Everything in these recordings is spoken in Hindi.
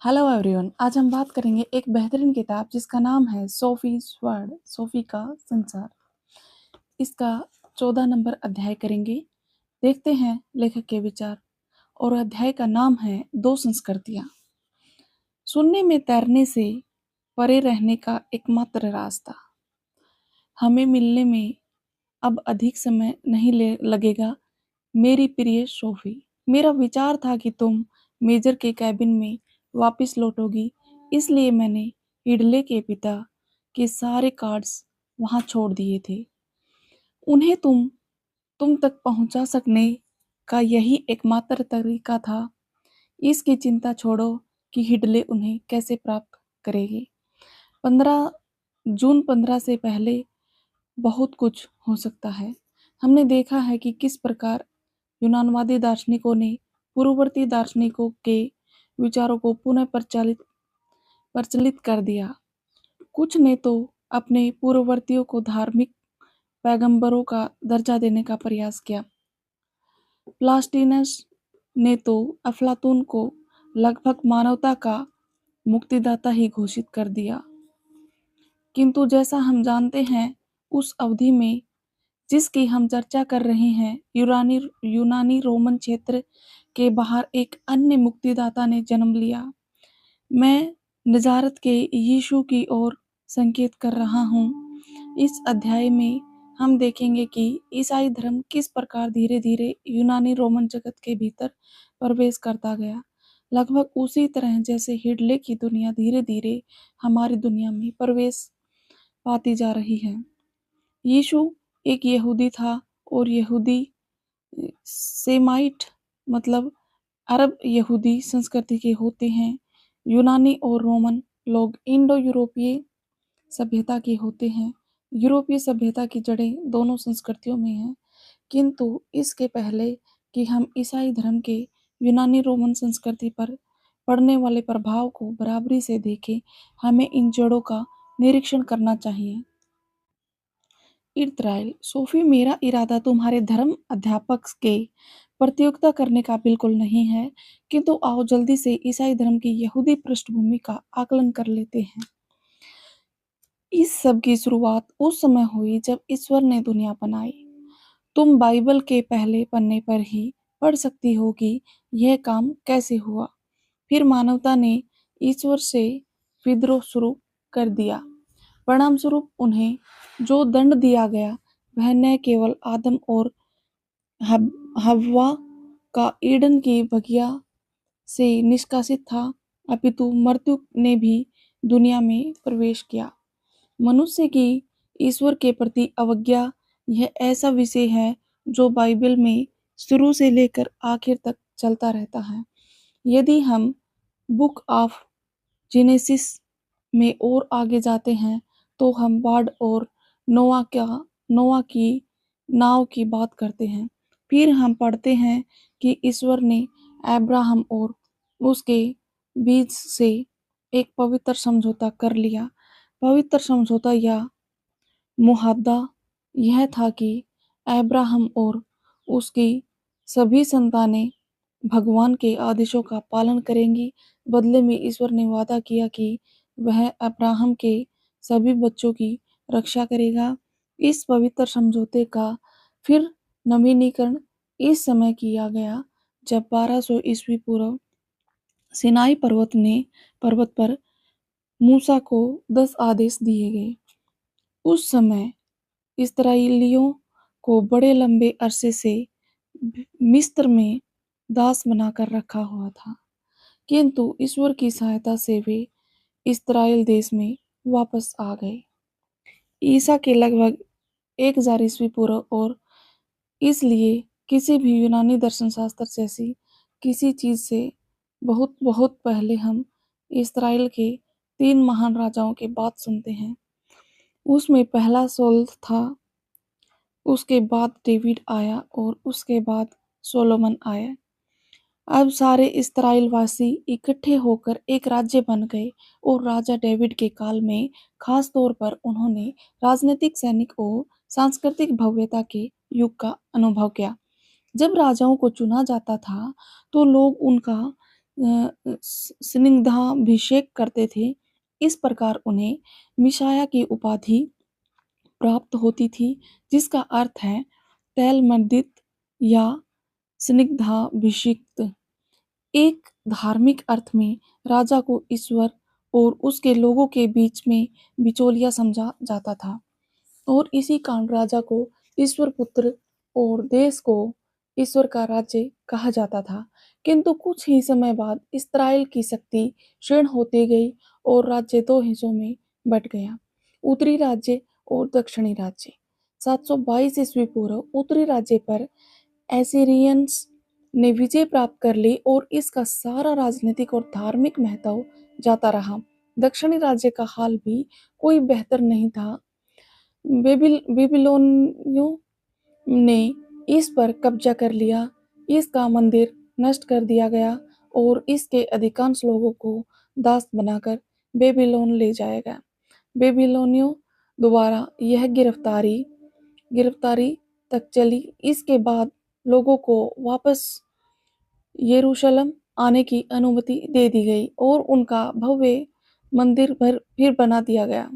Hello everyone. आज हम बात करेंगे एक बेहतरीन किताब जिसका नाम है सोफीज वर्ल्ड, सोफी का संसार। इसका 14 नंबर अध्याय करेंगे। देखते हैं लेखक के विचार। और अध्याय का नाम है दो संस्कृतियां। सुनने में तैरने से परे रहने का एकमात्र रास्ता। हमें मिलने में अब अधिक समय नहीं लगेगा मेरी प्रिय सोफी। मेरा विचार था कि तुम मेजर के कैबिन में वापस लौटोगी, इसलिए मैंने हिडले के पिता के सारे कार्ड्स वहां छोड़ दिए थे। उन्हें तुम तक पहुंचा सकने का यही एकमात्र तरीका था। इसकी चिंता छोड़ो कि हिडले उन्हें कैसे प्राप्त करेगी। 15 जून 15 से पहले बहुत कुछ हो सकता है। हमने देखा है कि किस प्रकार यूनानवादी दार्शनिकों ने पूर्ववर्ती दार्शनिकों के विचारों को पुनः प्रचलित कर दिया। कुछ ने तो अपने पूर्ववर्तियों को धार्मिक पैगंबरों का दर्जा देने का प्रयास किया। प्लास्टिनस ने तो अफलातून को लगभग मानवता का मुक्तिदाता ही घोषित कर दिया। किंतु जैसा हम जानते हैं, उस अवधि में जिसकी हम चर्चा कर रहे हैं, यूनानी रोमन क्षेत्र के बाहर एक अन्य मुक्तिदाता ने जन्म लिया। मैं नजारत के यीशु की ओर संकेत कर रहा हूँ। इस अध्याय में हम देखेंगे कि ईसाई धर्म किस प्रकार धीरे धीरे यूनानी रोमन जगत के भीतर प्रवेश करता गया, लगभग उसी तरह जैसे हिडले की दुनिया धीरे धीरे हमारी दुनिया में प्रवेश पाती जा रही है। यीशु एक यहूदी था और यहूदी सेमाइट मतलब अरब यहूदी संस्कृति के होते हैं। यूनानी और रोमन लोग इंडो यूरोपीय सभ्यता के होते हैं। यूरोपीय सभ्यता की जड़ें दोनों संस्कृतियों में हैं। किंतु इसके पहले कि हम ईसाई धर्म के यूनानी रोमन संस्कृति पर पड़ने वाले प्रभाव को बराबरी से देखें, हमें इन जड़ों का निरीक्षण करना चाहिए। इज़राइल सोफी, मेरा इरादा तुम्हारे धर्म अध्यापक के प्रतियोगिता करने का बिल्कुल नहीं है, किंतु आओ जल्दी से ईसाई धर्म की यहूदी पृष्ठभूमि का आकलन कर लेते हैं। इस सब की शुरुआत उस समय हुई जब ईश्वर ने दुनिया बनाई। तुम बाइबल के पहले पन्ने पर ही पढ़ सकती हो कि यह काम कैसे हुआ। फिर मानवता ने ईश्वर से विद्रोह शुरू कर दिया। परिणाम स्वरूप उन्हें जो दंड दिया गया वह न केवल आदम और हव्वा का ईडन की बगिया से निष्कासित था, अपितु मृत्यु ने भी दुनिया में प्रवेश किया। मनुष्य की ईश्वर के प्रति अवज्ञा यह ऐसा विषय है जो बाइबल में शुरू से लेकर आखिर तक चलता रहता है। यदि हम बुक ऑफ जेनेसिस में और आगे जाते हैं तो हम बाढ़ और नोआ की नाव की बात करते हैं। फिर हम पढ़ते हैं कि ईश्वर ने अब्राहम और उसके बीच से एक पवित्र समझौता कर लिया। पवित्र समझौता या मुआहदा यह था कि अब्राहम और उसकी सभी संतानें भगवान के आदेशों का पालन करेंगी। बदले में ईश्वर ने वादा किया कि वह अब्राहम के सभी बच्चों की रक्षा करेगा। इस पवित्र समझौते का फिर नवीनीकरण इस समय किया गया जब 1200 ईस्वी पूर्व सिनाई पर्वत पर मूसा को 10 आदेश दिए गए। उस समय इस्राएलियों को बड़े लंबे अरसे से मिस्र में दास बनाकर रखा हुआ था, किंतु ईश्वर की सहायता से वे इस्राएल देश में वापस आ गए ईसा के लगभग 1000 ईस्वी पूर्व। और इसलिए किसी भी यूनानी दर्शन शास्त्र जैसी किसी चीज से बहुत बहुत पहले हम इस्राएल के 3 महान राजाओं की बात सुनते हैं। उसमें पहला सौल था, उसके बाद डेविड आया और उसके बाद सोलोमन आया। अब सारे इस्राएलवासी इकट्ठे होकर एक राज्य बन गए और राजा डेविड के काल में खास तौर पर उन्होंने राजनीतिक, सैनिक और सांस्कृतिक भव्यता के युग का अनुभव किया। जब राजाओं को चुना जाता था तो लोग उनका स्निग्धाभिषेक करते थे। इस प्रकार उन्हें मिशाया की उपाधि प्राप्त होती थी, जिसका अर्थ है तैलमर्दित या स्निग्धाभिषिक्त। एक धार्मिक अर्थ में राजा को ईश्वर और उसके लोगों के बीच में बिचौलिया समझा जाता था, और इसी कारण राजा को ईश्वर पुत्र और देश को ईश्वर का राज्य कहा जाता था। किंतु कुछ ही समय बाद इस्राएल की शक्ति क्षीण होती गई और राज्य दो हिस्सों में बट गया, उत्तरी राज्य और दक्षिणी राज्य। 722 ईस्वी पूर्व उत्तरी राज्य पर एसीरियंस ने विजय प्राप्त कर ली और इसका सारा राजनीतिक और धार्मिक महत्व जाता रहा। दक्षिणी राज्य का हाल भी कोई बेहतर नहीं था। बेबीलोनियों ने इस पर कब्जा कर लिया, इसका मंदिर नष्ट कर दिया गया और इसके अधिकांश लोगों को दास बनाकर बेबीलोन ले जाया गया। बेबीलोनियों द्वारा यह गिरफ्तारी तक चली। इसके बाद लोगों को वापस यरूशलेम आने की अनुमति दे दी गई और उनका भव्य मंदिर फिर बना दिया गया।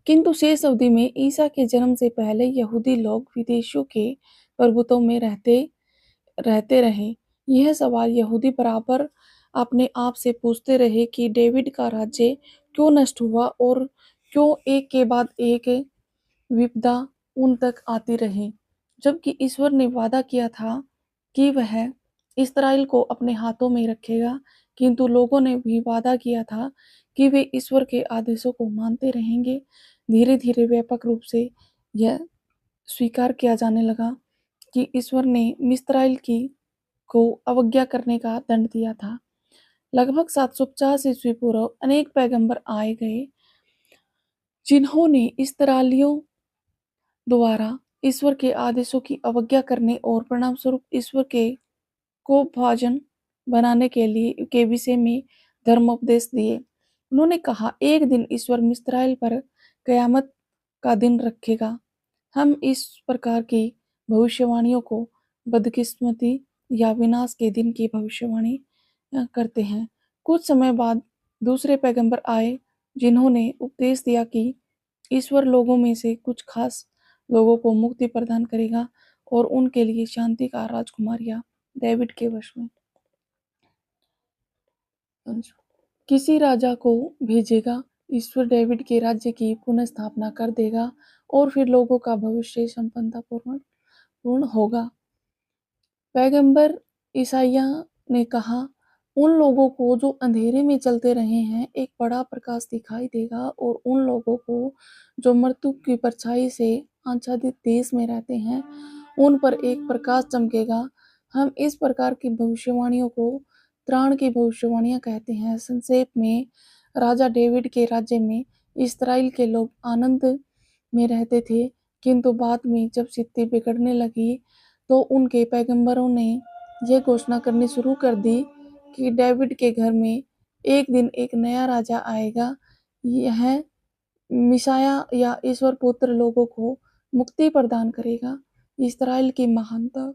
किंतु शेष अवधि में ईसा के जन्म से पहले यहूदी लोग विदेशियों के प्रभुत्व में रहते रहे। यह सवाल यहूदी बराबर अपने आप से पूछते रहे कि डेविड का राज्य क्यों नष्ट हुआ और क्यों एक के बाद एक विपदा उन तक आती रही, जबकि ईश्वर ने वादा किया था कि वह इस्राएल को अपने हाथों में रखेगा। किंतु लोगों ने भी वादा किया था कि वे ईश्वर के आदेशों को मानते रहेंगे। धीरे धीरे व्यापक रूप से यह स्वीकार किया जाने लगा कि ईश्वर ने इस्राएल की को अवज्ञा करने का दंड दिया था। लगभग 750 ईस्वी पूर्व अनेक पैगंबर आए गए, जिन्होंने इस्राएलियों द्वारा ईश्वर के आदेशों की अवज्ञा करने और परिणामस्वरूप ईश्वर के को भाजन बनाने के विषय में धर्मोपदेश दिए। उन्होंने कहा, एक दिन ईश्वर इस्राएल पर कयामत का दिन रखेगा। हम इस प्रकार की भविष्यवाणियों को बदकिस्मती या विनाश के दिन की भविष्यवाणी करते हैं। कुछ समय बाद दूसरे पैगंबर आए, जिन्होंने उपदेश दिया कि ईश्वर लोगों में से कुछ खास लोगों को मुक्ति प्रदान करेगा और उनके लिए शांति का राजकुमार या डेविड के वश में किसी राजा को भेजेगा। ईश्वर डेविड के राज्य की पुनः स्थापना कर देगा और फिर लोगों का भविष्य पूर्ण होगा। पैगंबर ईसाइया ने कहा, उन लोगों को जो अंधेरे में चलते रहे हैं एक बड़ा प्रकाश दिखाई देगा, और उन लोगों को जो मृत्यु की परछाई से आच्छादित देश में रहते हैं उन पर एक प्रकाश चमकेगा। हम इस प्रकार की भविष्यवाणियों को त्राण की भविष्यवाणियां कहते हैं। संक्षेप में, राजा डेविड के राज्य में इस्राएल के लोग आनंद में रहते थे, किंतु बाद में जब स्थिति बिगड़ने लगी तो उनके पैगंबरों ने यह घोषणा करनी शुरू कर दी कि डेविड के घर में एक दिन एक नया राजा आएगा। यह मिशाया या ईश्वर पुत्र लोगों को मुक्ति प्रदान करेगा, इस्राएल की महानता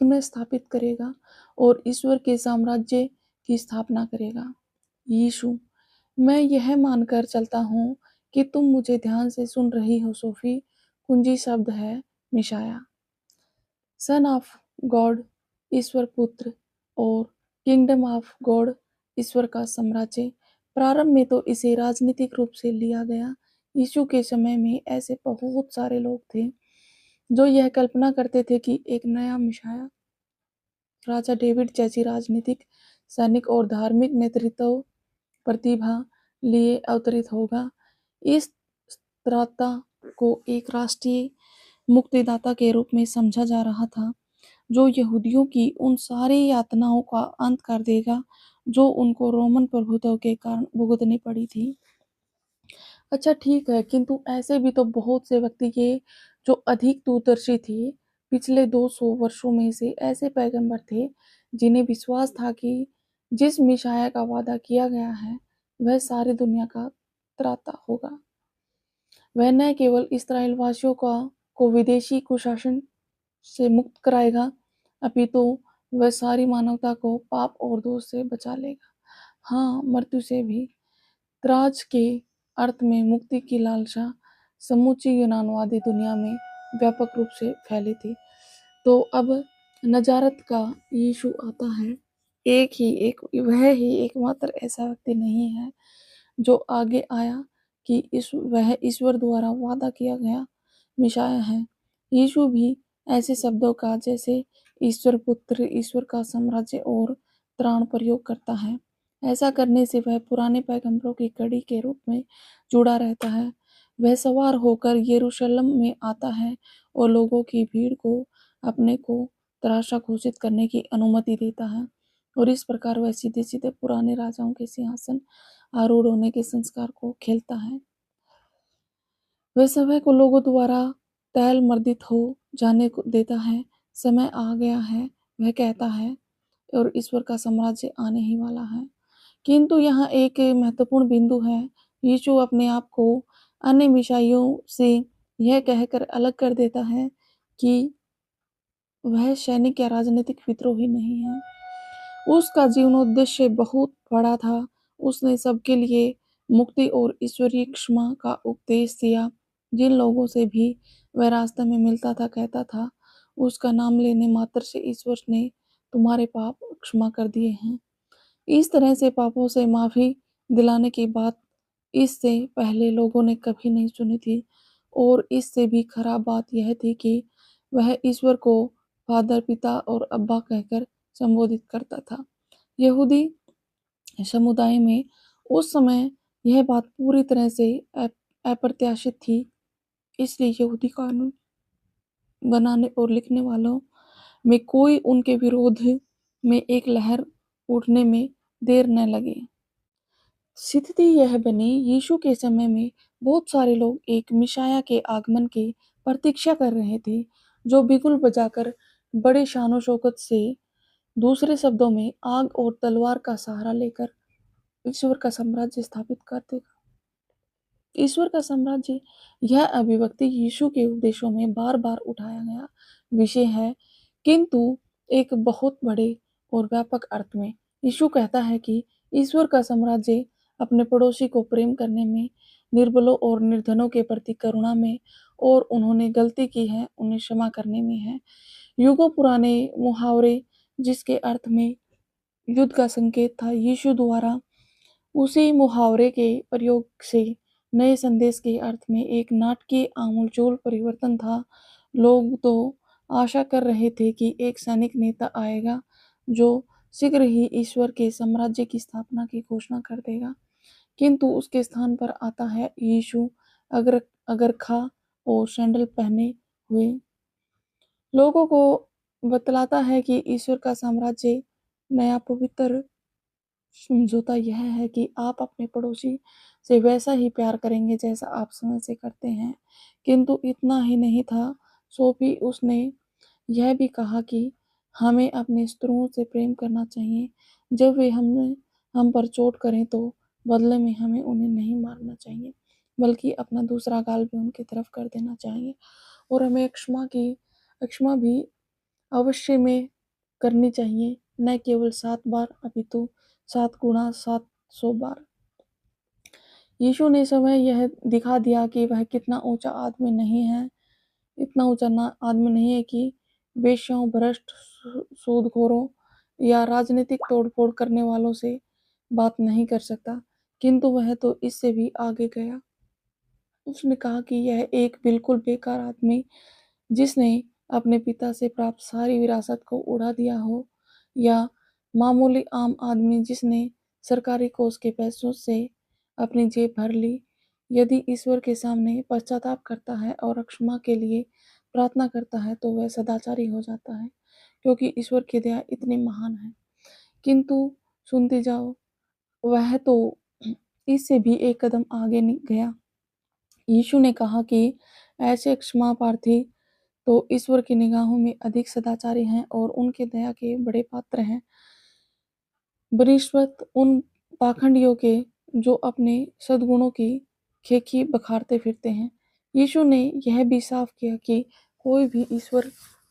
पुनः स्थापित करेगा और ईश्वर के साम्राज्य की स्थापना करेगा। यीशु, मैं यह मानकर चलता हूँ कि तुम मुझे ध्यान से सुन रही हो सोफी। कुंजी शब्द है मिशाया, सन ऑफ गॉड, ईश्वर पुत्र, और किंगडम ऑफ गॉड, ईश्वर का साम्राज्य। प्रारंभ में तो इसे राजनीतिक रूप से लिया गया। यीशु के समय में ऐसे बहुत सारे लोग थे जो यह कल्पना करते थे कि एक नया मिशाया राजा डेविड जैसी राजनीतिक, सैनिक और धार्मिक नेतृत्व प्रतिभा लिए अवतरित होगा। इस त्राता को एक राष्ट्रीय मुक्तिदाता के रूप में समझा जा रहा था, जो यहूदियों की उन सारी यातनाओं का अंत कर देगा जो उनको रोमन प्रभुत्व के कारण भुगतनी पड़ी थी। अच्छा ठीक है, किंतु ऐसे भी तो बहुत से व्यक्ति के जो अधिक दूरदर्शी थे, पिछले 200 वर्षों में से ऐसे पैगंबर थे जिन्हें विश्वास था कि जिस मिशाया का वादा किया गया है वह सारी दुनिया का त्राता होगा। वह न केवल इस्राएल वासियों को विदेशी कुशासन से मुक्त कराएगा, अपितु वह सारी मानवता को पाप और दोष से बचा लेगा। हाँ, मृत्यु से भी। त्राज के अर्थ में मुक्ति की लालसा समूची यूनानवादी दुनिया में व्यापक रूप से फैली थी। तो अब नजारत का यीशु आता है। वह ही एकमात्र ऐसा व्यक्ति नहीं है जो आगे आया कि वह ईश्वर द्वारा वादा किया गया मिशाया है। यीशु भी ऐसे शब्दों का जैसे ईश्वर पुत्र, ईश्वर का साम्राज्य और त्राण प्रयोग करता है। ऐसा करने से वह पुराने पैगंबरों की कड़ी के रूप में जुड़ा रहता है। वह सवार होकर यरूशलेम में आता है और लोगों की भीड़ को अपने को तराशा घोषित करने की अनुमति देता है, और इस प्रकार वह सीधे सीधे पुराने राजाओं के सिंहासन आरूढ़ होने के संस्कार को खेलता है। वह समय को लोगों द्वारा तैल मर्दित हो जाने को देता है। समय आ गया है, वह कहता है, और ईश्वर का साम्राज्य आने ही वाला है। किंतु यहाँ एक महत्वपूर्ण बिंदु है। यीशु अपने आप को अन्य मिशाइयों से यह कहकर अलग कर देता है कि वह सैनिक या राजनीतिक विद्रोही नहीं है। उसका जीवनोद्देश्य बहुत बड़ा था। उसने सबके लिए मुक्ति और ईश्वरीय क्षमा का उपदेश दिया। जिन लोगों से भी वह रास्ते में मिलता था, कहता था, उसका नाम लेने मात्र से ईश्वर ने तुम्हारे पाप क्षमा कर दिए हैं। इस तरह से पापों से माफी दिलाने की बात इससे पहले लोगों ने कभी नहीं सुनी थी। और इससे भी खराब बात यह थी कि वह ईश्वर को फादर, पिता और अब्बा कहकर संबोधित करता था। यहूदी समुदाय में उस समय यह बात पूरी तरह से अप्रत्याशित थी। इसलिए यहूदी कानून बनाने और लिखने वालों में कोई उनके विरोध में एक लहर उठने में देर न लगी। स्थिति यह बनी, यीशु के समय में बहुत सारे लोग एक मिशाया के आगमन की प्रतीक्षा कर रहे थे, जो बिगुल बजाकर बड़े शानो शौकत से, दूसरे शब्दों में आग और तलवार का सहारा लेकर ईश्वर का साम्राज्य स्थापित कर देगा। ईश्वर का साम्राज्य, यह अभिव्यक्ति यीशु के उपदेशों में बार बार उठाया गया विषय है, किंतु एक बहुत बड़े और व्यापक अर्थ में। यीशु कहता है कि ईश्वर का साम्राज्य अपने पड़ोसी को प्रेम करने में, निर्बलों और निर्धनों के प्रति करुणा में, और उन्होंने गलती की है उन्हें क्षमा करने में है। युगों पुराने मुहावरे जिसके अर्थ में युद्ध का संकेत था, यीशु द्वारा उसी मुहावरे के प्रयोग से नए संदेश के अर्थ में एक नाटकीय आमूलचूल परिवर्तन था। लोग तो आशा कर रहे थे कि एक सैनिक नेता आएगा जो शीघ्र ही ईश्वर के साम्राज्य की स्थापना की घोषणा कर देगा, किंतु उसके स्थान पर आता है यीशु, अगर अगरखा और सैंडल पहने हुए। लोगों को बतलाता है कि ईश्वर का साम्राज्य नया पवित्र समझौता यह है कि आप अपने पड़ोसी से वैसा ही प्यार करेंगे जैसा आप समय से करते हैं। किंतु इतना ही नहीं था, सोफी उसने यह भी कहा कि हमें अपने शत्रुओं से प्रेम करना चाहिए। जब वे हम पर चोट करें तो बदले में हमें उन्हें नहीं मारना चाहिए, बल्कि अपना दूसरा गाल भी उनकी तरफ कर देना चाहिए। और हमें क्षमा भी अवश्य में करनी चाहिए, न केवल 7 बार अपितु 7 गुणा 700 बार। यीशु ने समय यह दिखा दिया कि वह कितना ऊंचा आदमी नहीं है, इतना ऊंचा आदमी नहीं है कि वेश्याओं, भ्रष्ट, सूदखोरों या राजनीतिक तोड़फोड़ करने वालों से बात नहीं कर सकता, किंतु वह तो इससे भी आगे गया। उसने कहा कि यह एक बिल्कुल बेकार आदमी जिसने अपने पिता से प्राप्त सारी विरासत को उड़ा दिया हो, या मामूली आम आदमी जिसने सरकारी कोष के पैसों से अपनी जेब भर ली, यदि ईश्वर के सामने पश्चाताप करता है और क्षमा के लिए प्रार्थना करता है तो वह सदाचारी हो जाता है, क्योंकि ईश्वर की दया इतनी महान है। किंतु सुनते जाओ, वह तो इससे भी एक कदम आगे गया। यीशु ने कहा कि ऐसे क्षमा प्रार्थी तो ईश्वर की निगाहों में अधिक सदाचारी हैं और उनके दया के बड़े पात्र हैं, बनिस्बत उन पाखंडियों के जो अपने सद्गुणों की खेखी बखारते फिरते हैं। यीशु ने यह भी साफ किया कि कोई भी ईश्वर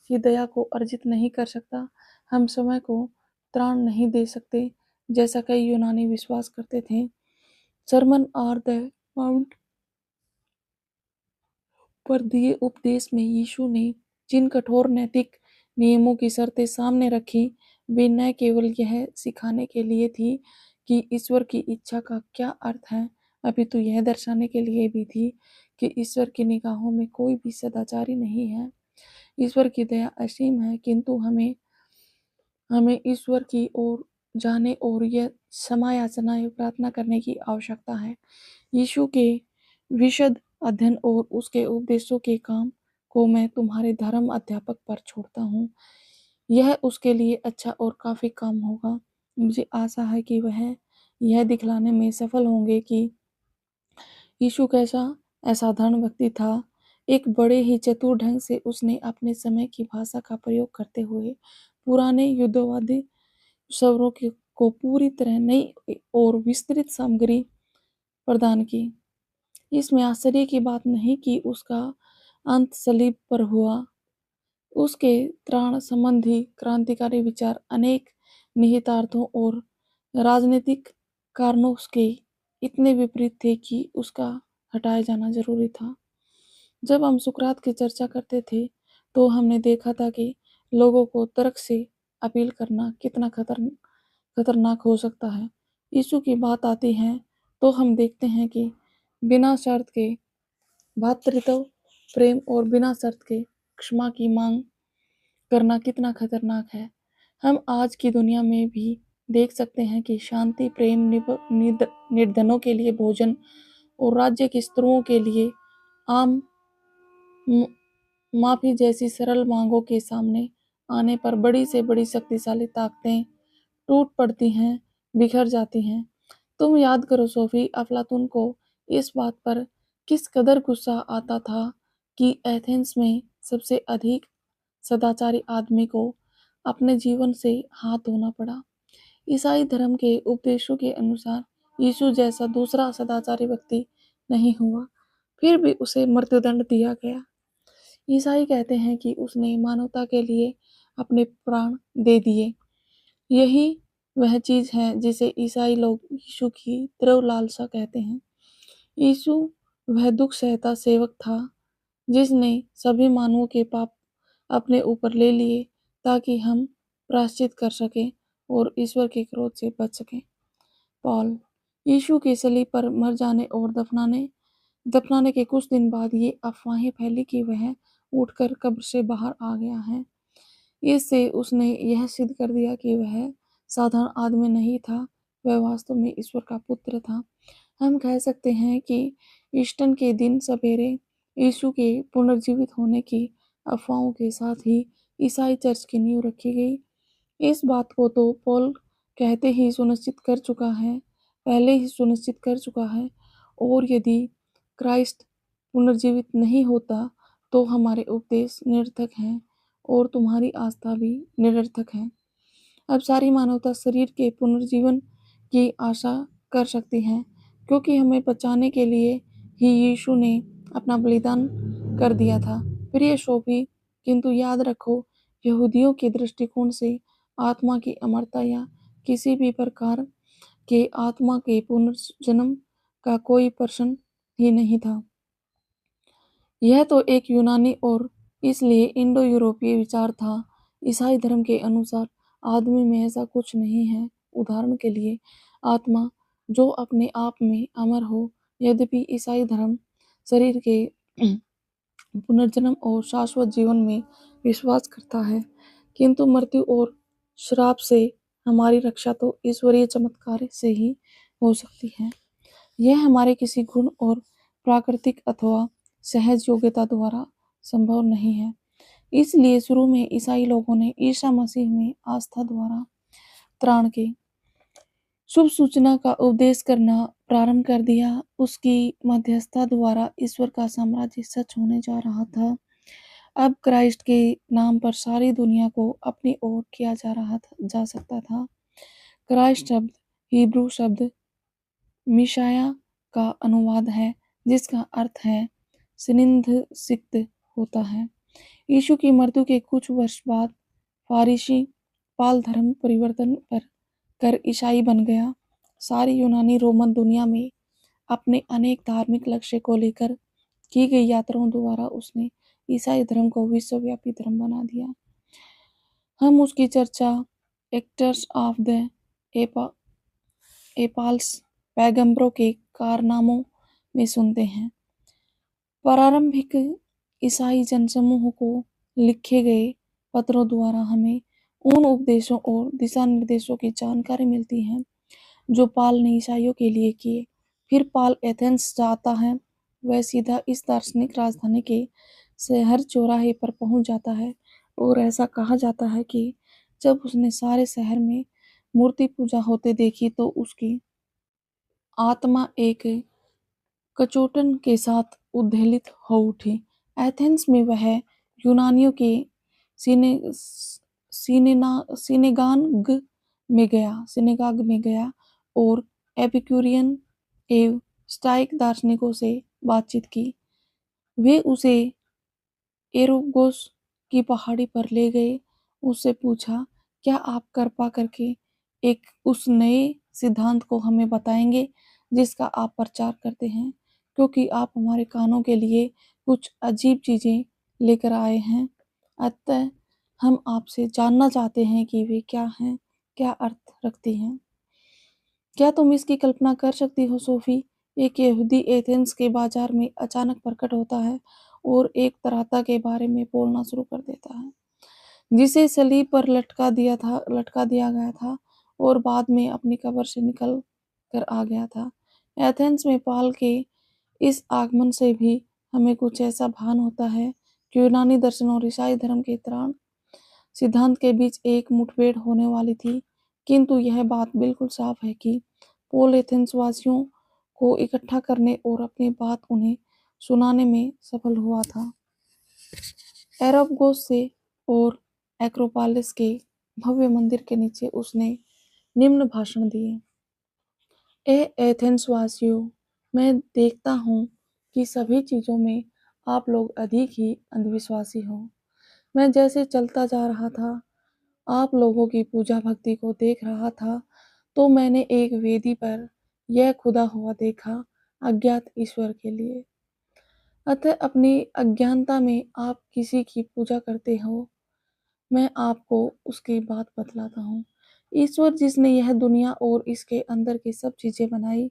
की दया को अर्जित नहीं कर सकता। हम समय को त्राण नहीं दे सकते, जैसा कई यूनानी विश्वास करते थे। सरमन ऑन द माउंट पर दिए उपदेश में यीशु ने जिन कठोर नैतिक नियमों की शर्तें सामने रखी, वे न केवल यह सिखाने के लिए थी कि ईश्वर की इच्छा का क्या अर्थ है, अपितु यह दर्शाने के लिए भी थी कि ईश्वर की निगाहों में कोई भी सदाचारी नहीं है। ईश्वर की दया असीम है, किंतु हमें हमें ईश्वर की ओर जाने और यह क्षमा याचना या प्रार्थना करने की आवश्यकता है। यीशु के विशद अध्ययन और उसके उपदेशों के काम को मैं तुम्हारे धर्म अध्यापक पर छोड़ता हूँ। यह उसके लिए अच्छा और काफी काम होगा। मुझे आशा है कि वह यह दिखलाने में सफल होंगे कि यीशु कैसा असाधारण व्यक्ति था। एक बड़े ही चतुर ढंग से उसने अपने समय की भाषा का प्रयोग करते हुए पुराने युद्धवादी शब्दों को पूरी तरह नई और विस्तृत सामग्री प्रदान की। इसमें आश्चर्य की बात नहीं कि उसका अंत सलीब पर हुआ। उसके त्राण संबंधी क्रांतिकारी विचार अनेक निहितार्थों और राजनीतिक कारणों के इतने विपरीत थे कि उसका हटाया जाना जरूरी था। जब हम सुकरात की चर्चा करते थे, तो हमने देखा था कि लोगों को तर्क से अपील करना कितना खतरनाक हो सकता है। यीशु की बात आती है तो हम देखते हैं कि बिना शर्त के भ्रातृत्व प्रेम और बिना शर्त के क्षमा की मांग करना कितना खतरनाक है। हम आज की दुनिया में भी देख सकते हैं कि शांति, प्रेम, निर्धनों के लिए भोजन और राज्य की स्त्रियों के लिए आम माफी जैसी सरल मांगों के सामने आने पर बड़ी से बड़ी शक्तिशाली ताकतें टूट पड़ती हैं, बिखर जाती हैं। तुम याद करो सोफी, अफलातून को इस बात पर किस कदर गुस्सा आता था कि एथेंस में सबसे अधिक सदाचारी आदमी को अपने जीवन से हाथ धोना पड़ा। ईसाई धर्म के उपदेशों के अनुसार यीशु जैसा दूसरा सदाचारी व्यक्ति नहीं हुआ, फिर भी उसे मृत्युदंड दिया गया। ईसाई कहते हैं कि उसने मानवता के लिए अपने प्राण दे दिए। यही वह चीज है जिसे ईसाई लोग यीशु की तीव्र लालसा कहते हैं। यीशु वह दुख सहता सेवक था जिसने सभी मानवों के पाप अपने ऊपर ले लिए ताकि हम प्रायश्चित कर सकें और ईश्वर के क्रोध से बच सकें। पॉल, यीशु के सलीब पर मर जाने और दफनाने के कुछ दिन बाद ये अफवाहें फैली कि वह उठकर कब्र से बाहर आ गया है। इससे उसने यह सिद्ध कर दिया कि वह साधारण आदमी नहीं था, वह वास्तव में ईश्वर का पुत्र था। हम कह सकते हैं कि ईस्टर के दिन सवेरे यीशु के पुनर्जीवित होने की अफवाहों के साथ ही ईसाई चर्च की नींव रखी गई। इस बात को तो पॉल कहते ही सुनिश्चित कर चुका है, पहले ही सुनिश्चित कर चुका है, और यदि क्राइस्ट पुनर्जीवित नहीं होता तो हमारे उपदेश निरर्थक हैं और तुम्हारी आस्था भी निरर्थक है। अब सारी मानवता शरीर के पुनर्जीवन की आशा कर सकती है, क्योंकि हमें बचाने के लिए ही यीशु ने अपना बलिदान कर दिया था। प्रिय शोभी, किंतु याद रखो, यहूदियों के दृष्टिकोण से आत्मा की अमरता या किसी भी प्रकार के आत्मा के पुनर्जन्म का कोई प्रश्न ही नहीं था। यह तो एक यूनानी और इसलिए इंडो यूरोपीय विचार था। ईसाई धर्म के अनुसार आदमी में ऐसा कुछ नहीं है। उदाहरण के लिए, आत्मा जो अपने आप में अमर हो। यद्यपि ईसाई धर्म शरीर के पुनर्जन्म और शाश्वत जीवन में विश्वास करता है, किंतु मृत्यु और श्राप से हमारी रक्षा तो ईश्वरीय चमत्कार से ही हो सकती है। यह हमारे किसी गुण और प्राकृतिक अथवा सहज योग्यता द्वारा संभव नहीं है। इसलिए शुरू में ईसाई लोगों ने ईसा मसीह में आस्था द्वारा त्राण के शुभ सूचना का उपदेश करना प्रारंभ कर दिया। उसकी मध्यस्थता द्वारा ईश्वर का साम्राज्य सच होने जा रहा था। अब क्राइस्ट के नाम पर सारी दुनिया को अपनी ओर किया जा सकता था। क्राइस्ट शब्द हिब्रू शब्द मिशाया का अनुवाद है, जिसका अर्थ है सिक्त होता है। यीशु की मृत्यु के कुछ वर्ष बाद फारिसी पाल धर्म परिवर्तन कर ईसाई बन गया। सारी यूनानी रोमन दुनिया में अपने अनेक धार्मिक लक्ष्य को लेकर की गई यात्राओं द्वारा उसने ईसाई धर्म को विश्वव्यापी धर्म बना दिया। हम उसकी चर्चा एक्टर्स ऑफ द एपाल्स पैगंबरों के कारनामों में सुनते हैं। प्रारंभिक ईसाई जनसमूह को लिखे गए पत्रों द्वारा हमें उन उपदेशों और दिशा निर्देशों की जानकारी मिलती है जो पाल ने ईसाइयों के लिए किए। फिर पाल एथेंस जाता है। वह सीधा इस दार्शनिक राजधानी के शहर चौराहे पर पहुंच जाता है और ऐसा कहा जाता है कि जब उसने सारे शहर में मूर्ति पूजा होते देखी तो उसकी आत्मा एक कचोटन के साथ उद्वेलित हो उठी। एथेंस में वह यूनानियों के सीने सिनेगाग में गया और एपिक्यूरियन एवं स्टोइक दार्शनिकों से बातचीत की। वे उसे एरोगोस की पहाड़ी पर ले गए। उससे पूछा, क्या आप कृपा करके एक उस नए सिद्धांत को हमें बताएंगे जिसका आप प्रचार करते हैं, क्योंकि आप हमारे कानों के लिए कुछ अजीब चीजें लेकर आए हैं। अतः हम आपसे जानना चाहते हैं कि वे क्या हैं, क्या अर्थ रखती हैं। क्या तुम इसकी कल्पना कर सकती हो सोफी? एक यहूदी एथेंस के बाजार में अचानक प्रकट होता है और एक तराता के बारे में बोलना शुरू कर देता है जिसे सलीब पर लटका दिया गया था और बाद में अपनी कब्र से निकल कर आ गया था। एथेंस में पाल के इस आगमन से भी हमें कुछ ऐसा भान होता है कि यूनानी दर्शन और ईसाई धर्म के त्राण सिद्धांत के बीच एक मुठभेड़ होने वाली थी। किंतु यह बात बिल्कुल साफ है कि पॉल एथेंस वासियों को इकट्ठा करने और अपनी बात उन्हें सुनाने में सफल हुआ था। एरोगोस से और एक्रोपोलिस के भव्य मंदिर के नीचे उसने निम्न भाषण दिए। ए एथेंस वासियों, मैं देखता हूँ कि सभी चीजों में आप लोग अधिक ही अंधविश्वासी हो। मैं जैसे चलता जा रहा था, आप लोगों की पूजा भक्ति को देख रहा था, तो मैंने एक वेदी पर यह खुदा हुआ देखा, अज्ञात ईश्वर के लिए। अतः अपनी अज्ञानता में आप किसी की पूजा करते हो। मैं आपको उसकी बात बतलाता हूँ। ईश्वर जिसने यह दुनिया और इसके अंदर की सब चीजें बनाई,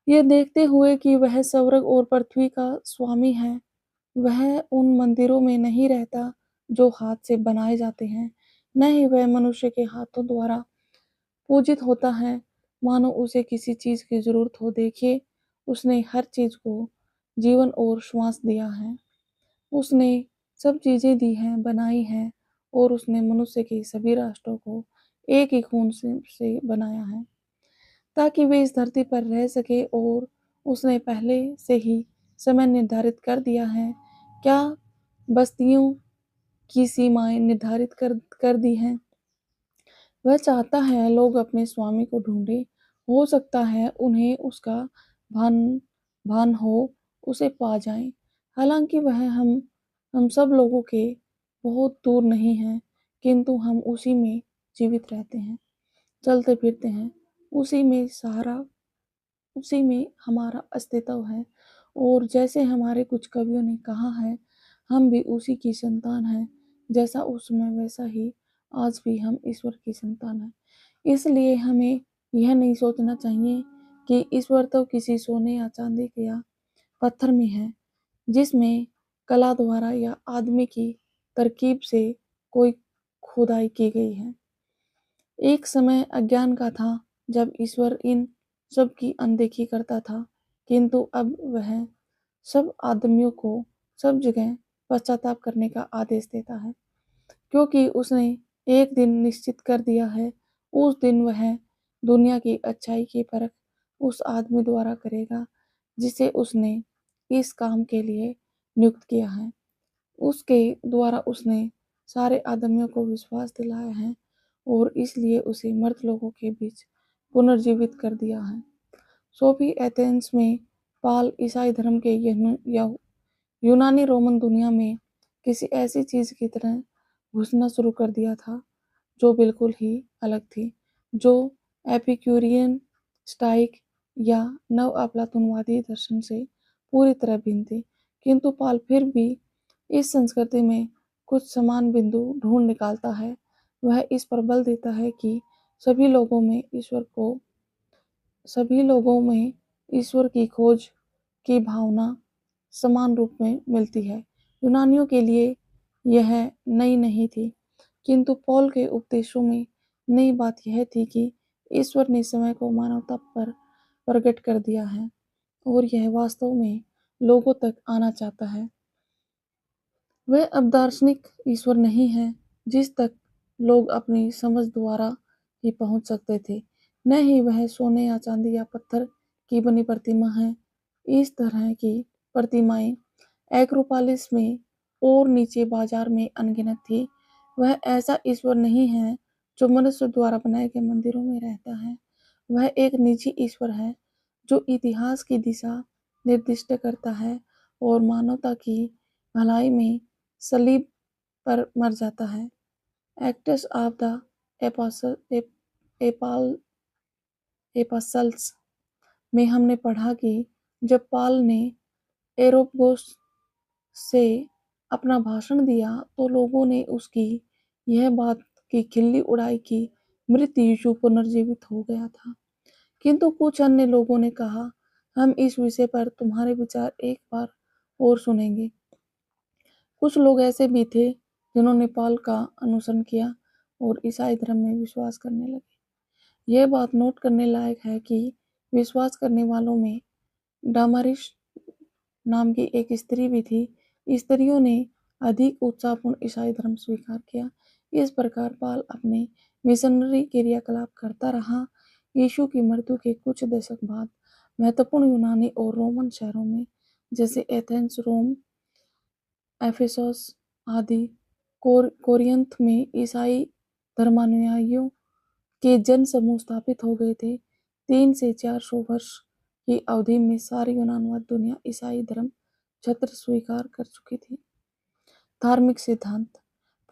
यह देखते हुए कि वह स्वर्ग और पृथ्वी का स्वामी है, वह उन मंदिरों में नहीं रहता जो हाथ से बनाए जाते हैं, न ही वह मनुष्य के हाथों द्वारा पूजित होता है मानो उसे किसी चीज की जरूरत हो। देखिए, उसने हर चीज को जीवन और श्वास दिया है। उसने सब चीजें दी हैं, बनाई हैं, और उसने मनुष्य के सभी राष्ट्रों को एक ही खून से बनाया है ताकि वे इस धरती पर रह सके। और उसने पहले से ही समय निर्धारित कर दिया है, क्या बस्तियों की सीमाएं निर्धारित कर दी हैं। वह चाहता है लोग अपने स्वामी को ढूंढे। हो सकता है उन्हें उसका भान भान हो, उसे पा जाएं। हालांकि वह हम सब लोगों के बहुत दूर नहीं है, किंतु हम उसी में जीवित रहते हैं, चलते फिरते हैं। उसी में हमारा अस्तित्व है। और जैसे हमारे कुछ कवियों ने कहा है, हम भी उसी की संतान हैं। जैसा उस समय वैसा ही आज भी हम ईश्वर की संतान हैं। इसलिए हमें यह नहीं सोचना चाहिए कि ईश्वर तो किसी सोने या चांदी के या पत्थर में है जिसमें कला द्वारा या आदमी की तरकीब से कोई खुदाई की गई है। एक समय अज्ञान का था जब ईश्वर इन सब की अनदेखी करता था, किंतु अब वह सब आदमियों को सब जगह पश्चाताप करने का आदेश देता है, क्योंकि उसने एक दिन निश्चित कर दिया है। उस दिन वह दुनिया की अच्छाई की परख उस आदमी द्वारा करेगा जिसे उसने इस काम के लिए नियुक्त किया है। उसके द्वारा उसने सारे आदमियों को विश्वास दिलाया है और इसलिए उसे मर्द लोगों के बीच पुनर्जीवित कर दिया है। सोफी, एथेंस में पाल ईसाई धर्म के यूनानी रोमन दुनिया में किसी ऐसी चीज की तरह घुसना शुरू कर दिया था जो बिल्कुल ही अलग थी, जो एपिक्यूरियन, स्टाइक या नव अफलातूनवादी दर्शन से पूरी तरह भिन्न थी। किंतु पॉल फिर भी इस संस्कृति में कुछ समान बिंदु ढूंढ निकालता है। वह इस पर बल देता है कि सभी लोगों में ईश्वर की खोज की भावना समान रूप में मिलती है। यूनानियों के लिए यह नई नहीं थी, किंतु पॉल के उपदेशों में नई बात यह थी कि ईश्वर ने समय को मानवता पर प्रकट कर दिया है और यह वास्तव में लोगों तक आना चाहता है। वह अब दार्शनिक ईश्वर नहीं है जिस तक लोग अपनी समझ द्वारा ही पहुंच सकते थे, न ही वह सोने या चांदी या पत्थर की बनी प्रतिमा है। इस तरह की प्रतिमाएं एक्रोपोलिस में और नीचे बाजार में अनगिनत थी। वह ऐसा ईश्वर नहीं है जो मनुष्य द्वारा बनाए गए मंदिरों में रहता है। वह एक निजी ईश्वर है जो इतिहास की दिशा निर्दिष्ट करता है और मानवता की भलाई में सलीब पर मर जाता है। एक्ट्स ऑफ द एपसल्स में हमने पढ़ा कि जब पॉल ने एरोपगोस से अपना भाषण दिया तो लोगों ने उसकी यह बात की खिल्ली उड़ाई कि मृत यीशु पुनर्जीवित हो गया था। किंतु कुछ अन्य लोगों ने कहा, हम इस विषय पर तुम्हारे विचार एक बार और सुनेंगे। कुछ लोग ऐसे भी थे जिन्होंने पॉल का अनुसरण किया और ईसाई धर्म में विश्वास करने लगे। यह बात नोट करने लायक है कि विश्वास करने वालों में डामारिस नाम की एक स्त्री भी थी। स्त्रियों ने अधिक उत्साहपूर्ण ईसाई धर्म स्वीकार किया। इस प्रकार पॉल अपने मिशनरी क्रियाकलाप करता रहा। यीशु की मृत्यु के कुछ दशक बाद महत्वपूर्ण यूनानी और रोमन शहरों में जैसे एथेंस, रोम, एफेसस आदि कोरिन्थ में ईसाई धर्मानुयायियों के जन समूह स्थापित हो गए थे। 300 से 400 वर्ष की अवधि में सारी यूनानवाद दुनिया ईसाई धर्म छत्र स्वीकार कर चुकी थी। धार्मिक सिद्धांत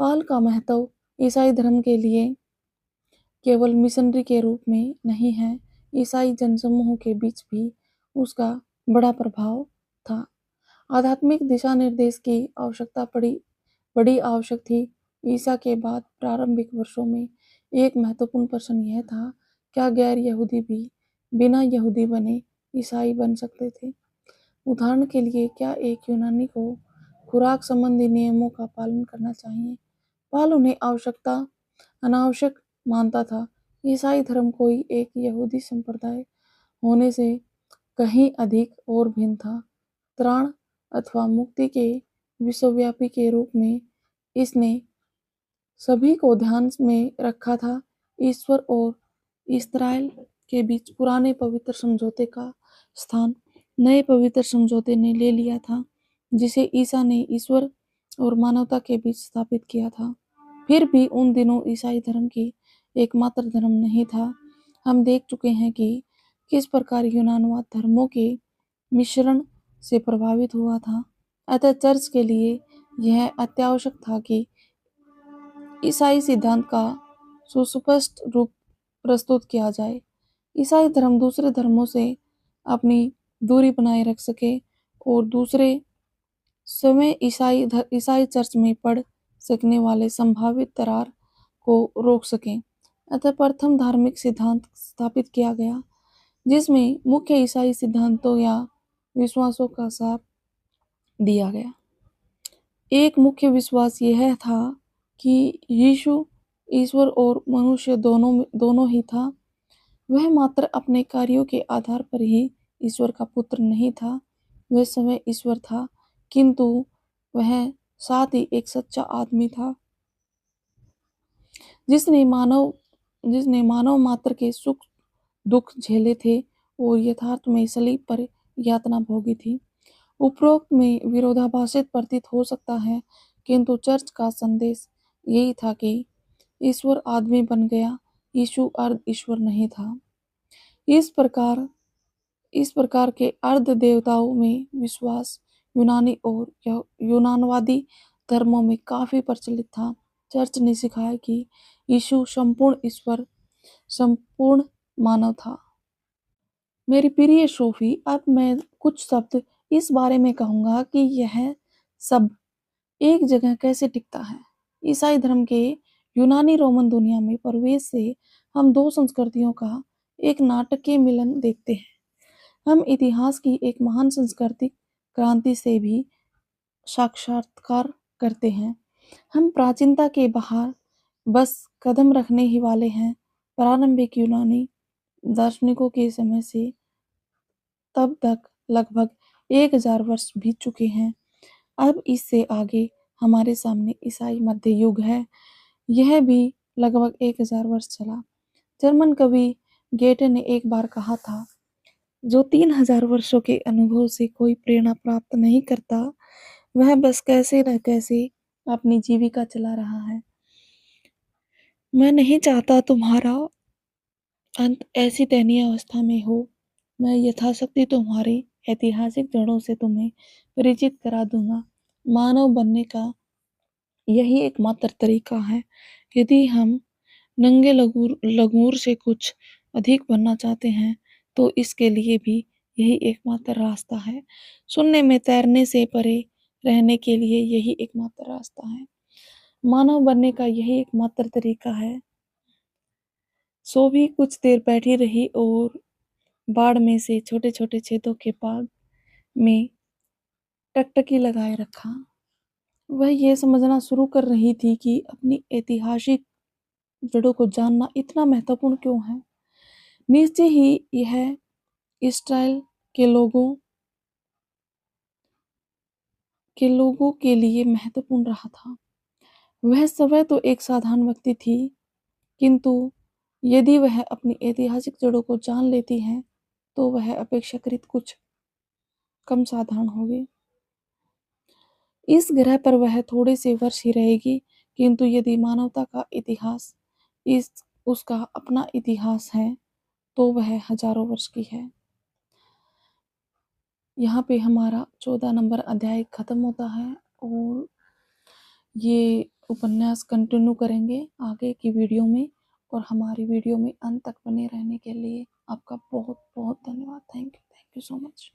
पॉल का महत्व ईसाई धर्म के लिए केवल मिशनरी के रूप में नहीं है, ईसाई जनसमूह के बीच भी उसका बड़ा प्रभाव था। आध्यात्मिक दिशा निर्देश की आवश्यकता बड़ी आवश्यक थी। ईसा के बाद प्रारंभिक वर्षों में एक महत्वपूर्ण प्रश्न यह था, क्या गैर यहूदी भी बिना यहूदी बने ईसाई बन सकते थे? उदाहरण के लिए, क्या एक यूनानी को खुराक संबंधी नियमों का पालन करना चाहिए? पॉल उन्हें अनावश्यक मानता था। ईसाई धर्म कोई एक यहूदी संप्रदाय होने से कहीं अधिक और भिन्न था। त्राण अथवा मुक्ति के विश्वव्यापी के रूप में इसने सभी को ध्यान में रखा था। ईश्वर और इस्राएल के बीच पुराने पवित्र समझौते का स्थान नए पवित्र समझौते ने ले लिया था, जिसे ईसा ने ईश्वर और मानवता के बीच स्थापित किया था। फिर भी उन दिनों ईसाई धर्म की एकमात्र धर्म नहीं था। हम देख चुके हैं कि किस प्रकार यूनानवाद धर्मों के मिश्रण से प्रभावित हुआ था। अतः चर्च के लिए यह अत्यावश्यक था कि ईसाई सिद्धांत का सुस्पष्ट रूप प्रस्तुत किया जाए। ईसाई धर्म दूसरे धर्मों से अपनी दूरी बनाए रख सके और दूसरे समय ईसाई चर्च में पड़ सकने वाले संभावित दरार को रोक सकें। अतः प्रथम धार्मिक सिद्धांत स्थापित किया गया, जिसमें मुख्य ईसाई सिद्धांतों या विश्वासों का सार दिया गया। एक मुख्य विश्वास यह था कि यीशु ईश्वर और मनुष्य दोनों ही था। वह मात्र अपने कार्यों के आधार पर ही ईश्वर का पुत्र नहीं था, वह स्वयं ईश्वर था, किंतु वह साथ ही एक सच्चा आदमी था जिसने मानव मात्र के सुख दुख झेले थे और यथार्थ में सलीब पर यातना भोगी थी। उपरोक्त में विरोधाभासित प्रतीत हो सकता है, किंतु चर्च का संदेश यही था कि ईश्वर आदमी बन गया, यीशु अर्ध ईश्वर नहीं था। इस प्रकार के अर्ध देवताओं में विश्वास यूनानी और यूनानवादी धर्मों में काफी प्रचलित था। चर्च ने सिखाया कि यीशु संपूर्ण ईश्वर, संपूर्ण मानव था। मेरी प्रिय सोफी, अब मैं कुछ शब्द इस बारे में कहूँगा कि यह सब एक जगह कैसे टिकता है। ईसाई धर्म के यूनानी रोमन दुनिया में प्रवेश से हम दो संस्कृतियों का एक नाटकीय मिलन देखते हैं। हम इतिहास की एक महान सांस्कृतिक क्रांति से भी साक्षात्कार करते हैं। हम प्राचीनता के बाहर बस कदम रखने ही वाले हैं। प्रारंभिक यूनानी दार्शनिकों के समय से तब तक लगभग 1000 वर्ष बीत चुके हैं। अब इससे आगे हमारे सामने ईसाई मध्य युग है। यह भी लगभग 1000 वर्ष चला। जर्मन कवि गेटे ने एक बार कहा था, जो 3000 वर्षों के अनुभव से कोई प्रेरणा प्राप्त नहीं करता, वह बस कैसे न कैसे अपनी जीविका चला रहा है। मैं नहीं चाहता तुम्हारा अंत ऐसी दयनीय अवस्था में हो। मैं यथाशक्ति तुम्हारी ऐतिहासिक जड़ों से तुम्हें परिचित करा दूंगा। मानव बनने का यही एकमात्र तरीका है। यदि हम नंगे लगूर से कुछ अधिक बनना चाहते हैं, तो इसके लिए भी यही एकमात्र रास्ता है। शून्य में तैरने से परे रहने के लिए यही एकमात्र रास्ता है। मानव बनने का यही एकमात्र तरीका है। सो भी कुछ देर बैठी रही और बाड़ में से छोटे छोटे छेदों के पाग में टकटकी लगाए रखा। वह यह समझना शुरू कर रही थी कि अपनी ऐतिहासिक जड़ों को जानना इतना महत्वपूर्ण क्यों है। निश्चय ही यह इसराइल के लोगों के लिए महत्वपूर्ण रहा था। वह स्वयं तो एक साधारण व्यक्ति थी, किंतु यदि वह अपनी ऐतिहासिक जड़ों को जान लेती है, तो वह अपेक्षाकृत कुछ कम साधारण होगी। इस ग्रह पर वह थोड़े से वर्ष ही रहेगी, किंतु यदि मानवता का इतिहास उसका अपना इतिहास है, तो वह हजारों वर्ष की है। यहाँ पे हमारा 14 नंबर अध्याय खत्म होता है और ये उपन्यास कंटिन्यू करेंगे आगे की वीडियो में। और हमारी वीडियो में अंत तक बने रहने के लिए आपका बहुत बहुत धन्यवाद। Thank you so much.